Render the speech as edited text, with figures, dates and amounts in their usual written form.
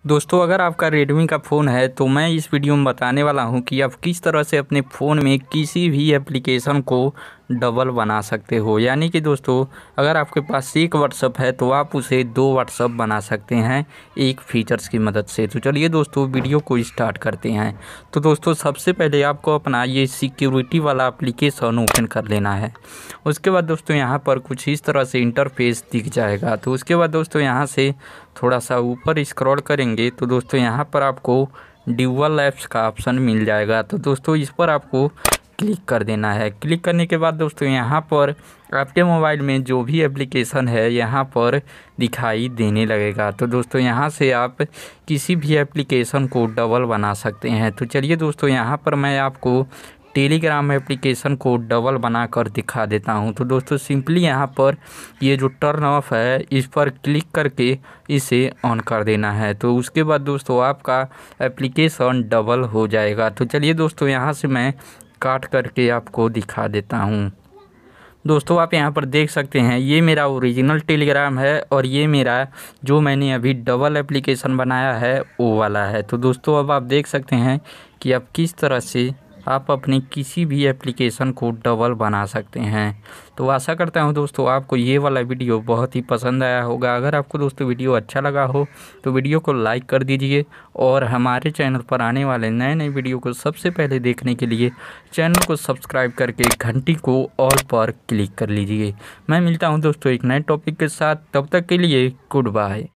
दोस्तों अगर आपका रेडमी का फ़ोन है तो मैं इस वीडियो में बताने वाला हूं कि आप किस तरह से अपने फ़ोन में किसी भी एप्लीकेशन को डबल बना सकते हो। यानी कि दोस्तों अगर आपके पास एक व्हाट्सअप है तो आप उसे दो व्हाट्सअप बना सकते हैं एक फीचर्स की मदद से। तो चलिए दोस्तों वीडियो को स्टार्ट करते हैं। तो दोस्तों सबसे पहले आपको अपना ये सिक्योरिटी वाला एप्लीकेशन ओपन कर लेना है। उसके बाद दोस्तों यहाँ पर कुछ इस तरह से इंटरफेस दिख जाएगा। तो उसके बाद दोस्तों यहाँ से थोड़ा सा ऊपर स्क्रॉल करेंगे तो दोस्तों यहाँ पर आपको ड्यूअल ऐप्स का ऑप्शन मिल जाएगा। तो दोस्तों इस पर आपको क्लिक कर देना है। क्लिक करने के बाद दोस्तों यहाँ पर आपके मोबाइल में जो भी एप्लीकेशन है यहाँ पर दिखाई देने लगेगा। तो दोस्तों यहाँ से आप किसी भी एप्लीकेशन को डबल बना सकते हैं। तो चलिए दोस्तों यहाँ पर मैं आपको टेलीग्राम एप्लीकेशन को डबल बनाकर दिखा देता हूं। तो दोस्तों सिंपली यहां पर ये जो टर्न ऑफ है इस पर क्लिक करके इसे ऑन कर देना है। तो उसके बाद दोस्तों आपका एप्लीकेशन डबल हो जाएगा। तो चलिए दोस्तों यहां से मैं काट करके आपको दिखा देता हूं। दोस्तों आप यहाँ पर देख सकते हैं ये मेरा ओरिजिनल टेलीग्राम है और ये मेरा जो मैंने अभी डबल एप्लीकेशन बनाया है वो वाला है। तो दोस्तों अब आप देख सकते हैं कि आप किस तरह से आप अपने किसी भी एप्लीकेशन को डबल बना सकते हैं। तो आशा करता हूं दोस्तों आपको ये वाला वीडियो बहुत ही पसंद आया होगा। अगर आपको दोस्तों वीडियो अच्छा लगा हो तो वीडियो को लाइक कर दीजिए और हमारे चैनल पर आने वाले नए नए वीडियो को सबसे पहले देखने के लिए चैनल को सब्सक्राइब करके घंटी को ऑल पर क्लिक कर लीजिए। मैं मिलता हूँ दोस्तों एक नए टॉपिक के साथ, तब तक के लिए गुड बाय।